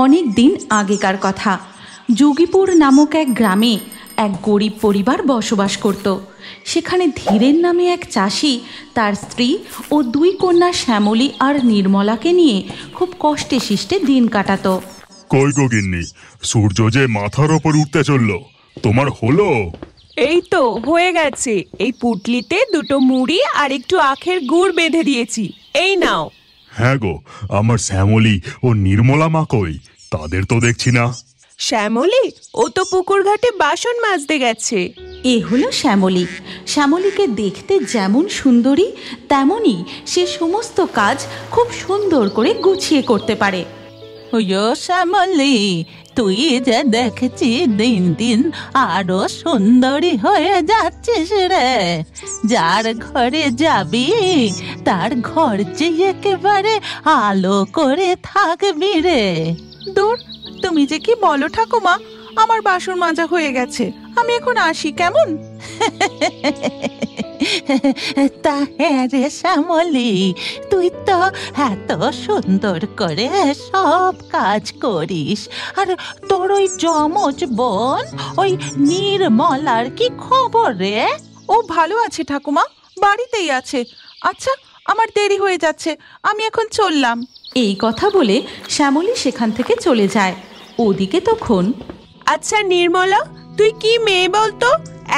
অনেক দিন আগেকার কথা। যোগীপুর নামক এক গ্রামে এক গরিব পরিবার বসবাস করত। সেখানে ধীরেন নামে এক চাষি তার স্ত্রী ও দুই কন্যা শ্যামলী আর নির্মলাকে নিয়ে খুব কষ্টে শিষ্টে দিন কাটাতো। কই গো গিন্নি, সূর্য যে মাথার ওপর উঠতে চললো, তোমার হলো? এই তো হয়ে গেছে। এই পুটলিতে দুটো মুড়ি আর একটু আখের গুড় বেঁধে দিয়েছি, এই নাও। হ্যাঁ গো, আমার শ্যামলী ও নির্মলা মা কই? তাদের তো দেখছি না। শ্যামলী? ও তো পুকুর ঘাটে বাসন মাজতে গেছে। এ হলো শ্যামলী। শ্যামলীকে দেখতে যেমন সুন্দরী তেমনই সে সমস্ত কাজ খুব সুন্দর করে গুছিয়ে করতে পারে। ওয়ো শ্যামলী, তুই যে দেখছি দিন দিন আরো সুন্দরী হয়ে যাচ্ছিস রে। যার ঘরে যাবি তার ঘর যে একেবারে আলো করে থাকবি রে। দূর, তুমি যে কি বলো ঠাকুমা, আমার বাসন মাজা হয়ে গেছে, আমি এখন আসি কেমন? তা হ্যাঁ রে শ্যামলী, তুই তো এত সুন্দর করে সব কাজ করিস। আর তোর ওই যমজ বোন ওই নির্মলার কি খবর রে? ও ভালো আছে ঠাকুমা, বাড়িতেই আছে। আচ্ছা, আমার দেরি হয়ে যাচ্ছে, আমি এখন চললাম। এই কথা বলে শ্যামলী সেখান থেকে চলে যায়। ওদিকে তখন, আচ্ছা নির্মলা, তুই কি মেয়ে বলতো?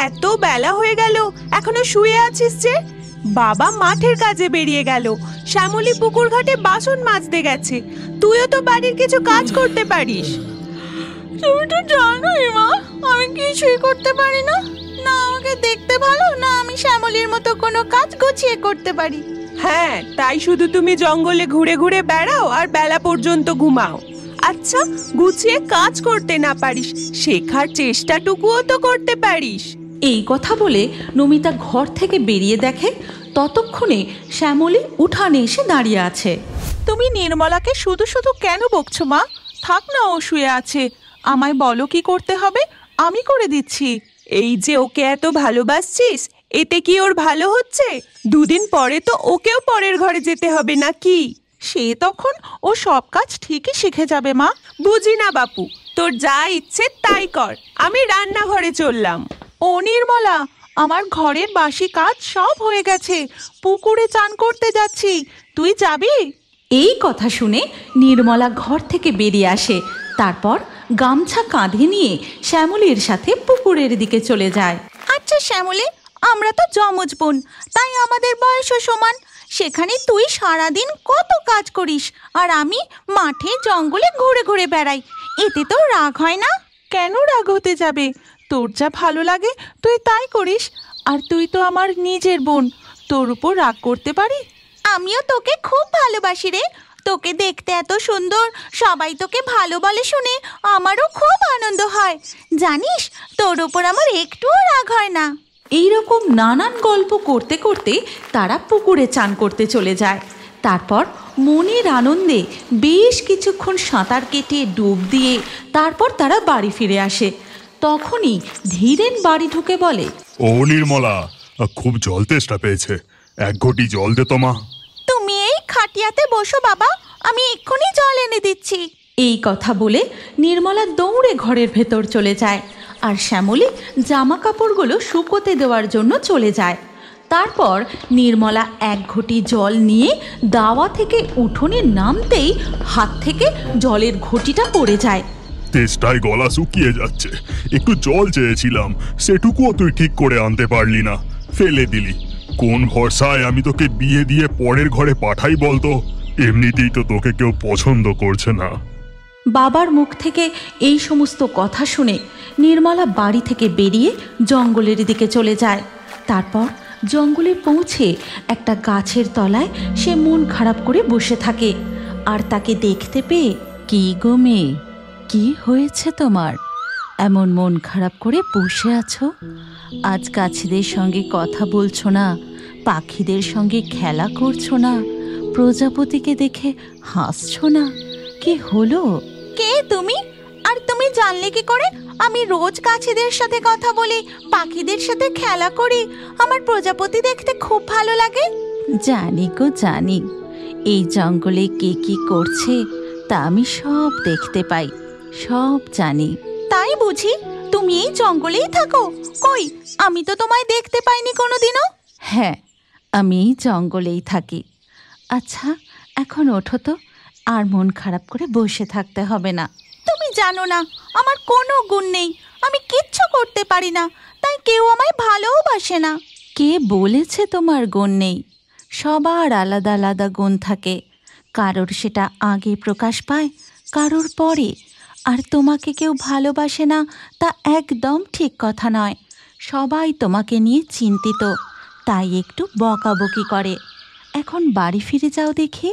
এত বেলা হয়ে গেল, এখনো শুয়ে আছিস যে? বাবা মাঠের কাজে বেরিয়ে গেল, শ্যামলী পুকুর ঘাটে বাসন মাজতে গেছে, তুইও তো বাড়ির কিছু কাজ করতে পারিস। তুমি তো জানোই মা, আমি কিছুই করতে পারি না। না আমাকে দেখতে ভালো, না আমি শ্যামলীর মতো কোনো কাজ গুছিয়ে করতে পারি। হ্যাঁ, তাই শুধু তুমি জঙ্গলে ঘুরে ঘুরে বেড়াও আর বেলা পর্যন্ত ঘুমাও। আচ্ছা, গুছিয়ে কাজ করতে না পারিস, শেখার চেষ্টাটুকুও তো করতে পারিস। এই কথা বলে নমিতা ঘর থেকে বেরিয়ে দেখে ততক্ষণে শ্যামলী উঠানে এসে দাঁড়িয়ে আছে। তুমি নির্মলাকে শুধু শুধু কেন বকছো মা? থাক না, ও শুয়ে আছে। আমায় বলো কি করতে হবে, আমি করে দিচ্ছি। এই যে ওকে এত ভালোবাসছিস, এতে কি ওর ভালো হচ্ছে? দুদিন পরে তো ওকেও পরের ঘরে যেতে হবে নাকি? সে তখন ও সব কাজ ঠিকই শিখে যাবে মা। বুঝি না বাপু, তোর যা ইচ্ছে তাই কর, আমি রান্নাঘরে চললাম। ও নির্মলা, আমার ঘরের বাসি কাজ সব হয়ে গেছে, পুকুরে চান করতে যাচ্ছি, তুই যাবি? এই কথা শুনে নির্মলা ঘর থেকে বেরিয়ে আসে। তারপর গামছা কাঁধে নিয়ে শ্যামলীর সাথে পুকুরের দিকে চলে যায়। আচ্ছা শ্যামলী, আমরা তো যমজ বোন, তাই আমাদের বয়সও সমান। সেখানে তুই সারাদিন কত কাজ করিস আর আমি মাঠে জঙ্গলে ঘুরে ঘুরে বেড়াই, এতে তো রাগ হয় না? কেন রাগ হতে যাবে? তোর যা ভালো লাগে তুই তাই করিস, আর তুই তো আমার নিজের বোন, তোর উপর রাগ করতে পারি? আমিও তোকে খুব ভালোবাসি রে, তোকে দেখতে এত সুন্দর, সবাই তোকে ভালো বলে শুনে আমারও খুব আনন্দ হয়। জানিস, তোর উপর আমার একটুও রাগ হয় না। এইরকম নানান গল্প করতে করতে তারা পুকুরে চান করতে চলে যায়। তারপর মনের আনন্দে বেশ কিছুক্ষণ সাঁতার কেটে ডুব দিয়ে তারপর তারা বাড়ি ফিরে আসে। তখনই ধীরেন বাড়ি ঢুকে বলে, ও নির্মলা, খুব জল তেষ্টা পেয়েছে, এক ঘটি জল দে তো মা। তুমি এই খাটিয়াতে বসো বাবা, আমি এক্ষুনি জল এনে দিচ্ছি। এই কথা বলে নির্মলা দৌড়ে ঘরের ভেতর চলে যায় আর শ্যামলী জামা কাপড়গুলো শুকোতে দেওয়ার জন্য চলে যায়। তারপর নির্মলা এক ঘটি জল নিয়ে দাওয়া থেকে উঠোনে নামতেই হাত থেকে জলের ঘটিটা পড়ে যায়। তেষ্টায় গলা শুকিয়ে যাচ্ছে, একটু জল চেয়েছিলাম, সেটুকুও তুই ঠিক করে আনতে পারলি না, ফেলে দিলি। কোন ভরসায় আমি তোকে বিয়ে দিয়ে পরের ঘরে পাঠাই বলতো? এমনিতেই তো তোকে কেউ পছন্দ করছে না। বাবার মুখ থেকে এই সমস্ত কথা শুনে নির্মলা বাড়ি থেকে বেরিয়ে জঙ্গলের দিকে চলে যায়। তারপর জঙ্গলে পৌঁছে একটা গাছের তলায় সে মন খারাপ করে বসে থাকে। আর তাকে দেখতে পেয়ে, কি গো মেয়ে, কি হয়েছে তোমার? এমন মন খারাপ করে বসে আছো? আজ গাছেদের সঙ্গে কথা বলছো না, পাখিদের সঙ্গে খেলা করছো না, প্রজাপতিকে দেখে হাসছো না, কি হলো? কে তুমি? আর তুমি জানলে কি করে আমি রোজ গাছেদের সাথে কথা বলি, পাখিদের সাথে খেলা করি, আমার প্রজাপতি দেখতে খুব ভালো লাগে? জানি গো জানি, এই জঙ্গলে কে কি করছে তা আমি সব দেখতে পাই, সব জানি। তাই বুঝি তুমি এই জঙ্গলেই থাকো? কই, আমি তো তোমায় দেখতে পাইনি কোনোদিনও। হ্যাঁ, আমি এই জঙ্গলেই থাকি। আচ্ছা, এখন ওঠো তো, আর মন খারাপ করে বসে থাকতে হবে না। তুমি জানো না আমার কোনো গুণ নেই, আমি কিচ্ছু করতে পারি না, তাই কেউ আমায় ভালোবাসে না। কে বলেছে তোমার গুণ নেই? সবার আলাদা আলাদা গুণ থাকে, কারোর সেটা আগে প্রকাশ পায়, কারোর পরে। আর তোমাকে কেউ ভালোবাসে না তা একদম ঠিক কথা নয়। সবাই তোমাকে নিয়ে চিন্তিত, তাই একটু বকাবকি করে। এখন বাড়ি ফিরে যাও দেখি।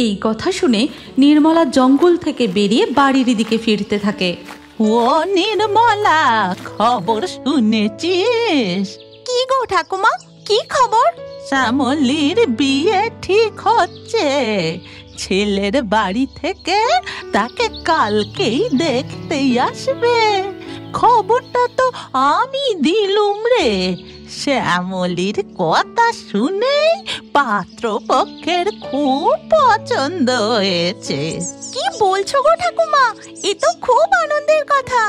এই কথা শুনে নির্মলা জঙ্গল থেকে বেরিয়ে বাড়ির দিকে ফিরতে থাকে। ও নির্মলা, খবর শুনেছিস? কি গো ঠাকুমা, কি খবর? শ্যামলীর বিয়ে ঠিক হচ্ছে। ছেলের বাড়ি থেকে তাকে কালকেই দেখতেই আসবে। খবরটা তো আমি দিলুম রে। শ্যামলীর কথা শুনেই পাত্রপক্ষের খুব পছন্দ হয়েছে। কি বলছো গো ঠাকুমা, এ তো খুব আনন্দের কথা।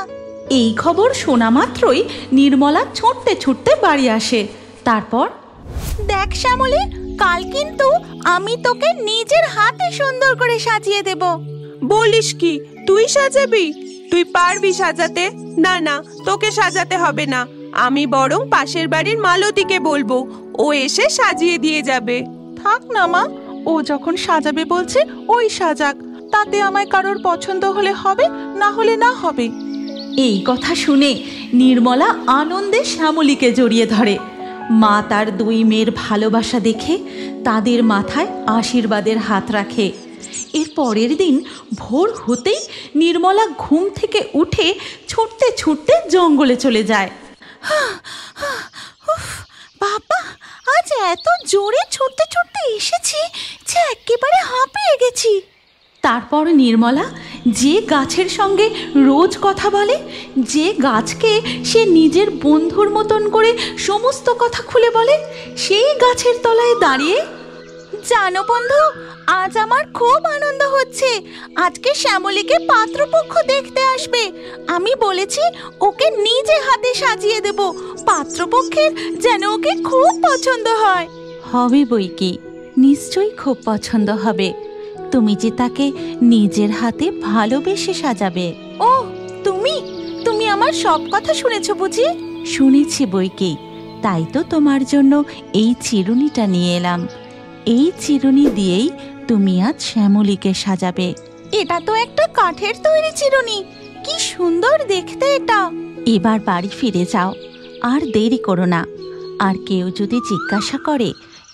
এই খবর শোনা মাত্রই নির্মলা ছুটতে ছুটতে বাড়ি আসে। তারপর, দেখ শ্যামলী, কাল কিন্তু আমি তোকে নিজের হাতে সুন্দর করে সাজিয়ে দেব। বলিস কি, তুই সাজাবি? তুই পারবি সাজাতে? না না, তোকে সাজাতে হবে না। আমি বরং পাশের বাড়ির মালতীকে বলবো, ও এসে সাজিয়ে দিয়ে যাবে। থাক না মা, ও যখন সাজাবে বলছে ওই সাজাক, তাতে আমায় কারোর পছন্দ হলে হবে, না হলে না হবে। এই কথা শুনে নির্মলা আনন্দে শ্যামলীকে জড়িয়ে ধরে। মা তার দুই মেয়ের ভালোবাসা দেখে তাদের মাথায় আশীর্বাদের হাত রাখে। এর পরের দিন ভোর হতেই নির্মলা ঘুম থেকে উঠে ছুটতে ছুটতে জঙ্গলে চলে যায়। বাবা, আজ এত জোরে ছুটতে ছুটতে এসেছি যে একেবারে হাঁপিয়ে গেছি। তারপর নির্মলা যে গাছের সঙ্গে রোজ কথা বলে, যে গাছকে সে নিজের বন্ধুর মতন করে সমস্ত কথা খুলে বলে, সেই গাছের তলায় দাঁড়িয়ে, জানো বন্ধু, আজ আমার খুব আনন্দ হচ্ছে। আজকে শ্যামলীকে পাত্রপক্ষ দেখতে আসবে। আমি বলেছি ওকে নিজে হাতে সাজিয়ে দেব, পাত্রপক্ষের যেন ওকে খুব পছন্দ হয়। হবে বই কি, নিশ্চয়ই খুব পছন্দ হবে। তুমি যে তাকে নিজের হাতে ভালোবেসে সাজাবে। ও, তুমি তুমি আমার সব কথা শুনেছো বুঝি? শুনেছি বই কি, তাই তো তোমার জন্য এই চিরুনিটা নিয়ে এলাম। এই চিরুনি দিয়েই তুমি আজ শ্যামলীকে সাজাবে। এটা তো একটা কাঠের তৈরি চিরুনি, কি সুন্দর দেখতে এটা। এবার বাড়ি ফিরে যাও, আর দেরি করো না। আর কেউ যদি জিজ্ঞাসা করে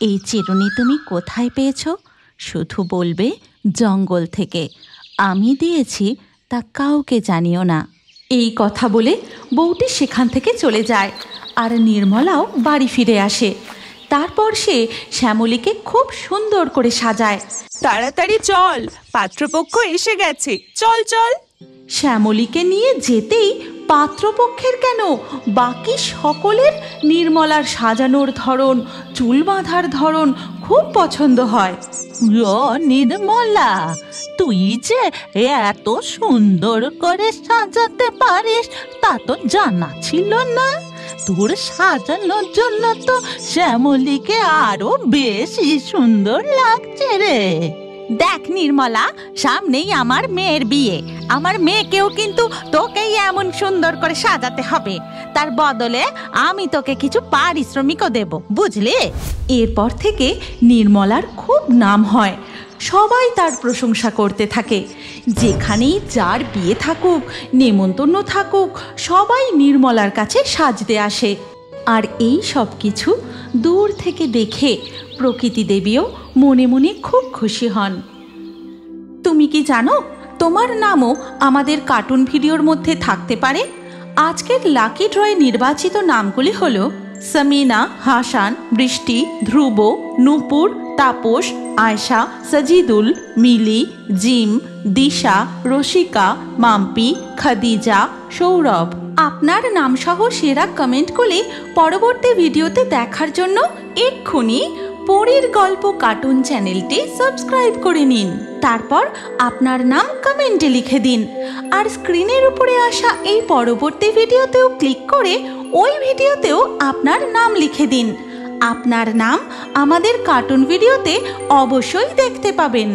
এই চিরুনি তুমি কোথায় পেয়েছো, শুধু বলবে জঙ্গল থেকে। আমি দিয়েছি, তা কাউকে জানিও না। এই কথা বলে বউটি সেখান থেকে চলে যায়, আর নির্মলাও বাড়ি ফিরে আসে। তারপর সে শ্যামলীকে খুব সুন্দর করে সাজায়। তাড়াতাড়ি চল, পাত্রপক্ষ এসে গেছে, চল চল। শ্যামলীকে নিয়ে যেতেই পাত্রপক্ষের কেন, বাকি সকলের নির্মলার সাজানোর ধরন, চুল বাঁধার ধরন খুব পছন্দ হয়। ও নির্মলা, তুই যে এত সুন্দর করে সাজাতে পারিস তা তো জানা ছিল না। তোর সাজানোর জন্য তো শ্যামলীকে আরো বেশি সুন্দর লাগছে রে। দেখ নির্মলা, সামনেই আমার মেয়ের বিয়ে। আমার মেয়েকেও কিন্তু তোকেই এমন সুন্দর করে সাজাতে হবে। তার বদলে আমি তোকে কিছু পারিশ্রমিকও দেব, বুঝলি? এরপর থেকে নির্মলার খুব নাম হয়, সবাই তার প্রশংসা করতে থাকে। যেখানেই যার বিয়ে থাকুক, নেমন্তন্ন থাকুক, সবাই নির্মলার কাছে সাজতে আসে। আর এই সব কিছু দূর থেকে দেখে প্রকৃতি দেবীও মনে মনে খুব খুশি হন। তুমি কি জানো, তোমার নামও আমাদের কার্টুন ভিডিওর মধ্যে থাকতে পারে। আজকের লাকি ড্রয়ে নির্বাচিত নামগুলি হলো সামিনা, হাসান, বৃষ্টি, ধ্রুব, নূপুর, তাপস, আয়শা, সাজিদুল, মিলি, জিম, দিশা, রসিকা, মাম্পি, খাদিজা, সৌরভ। আপনার নামসহ সেরা কমেন্ট করলে পরবর্তী ভিডিওতে দেখার জন্য এক্ষুনি পরীর গল্প কার্টুন চ্যানেলটি সাবস্ক্রাইব করে নিন। তারপর আপনার নাম কমেন্টে লিখে দিন। আর স্ক্রিনের উপরে আসা এই পরবর্তী ভিডিওতেও ক্লিক করে ওই ভিডিওতেও আপনার নাম লিখে দিন। আপনার নাম আমাদের কার্টুন ভিডিওতে অবশ্যই দেখতে পাবেন।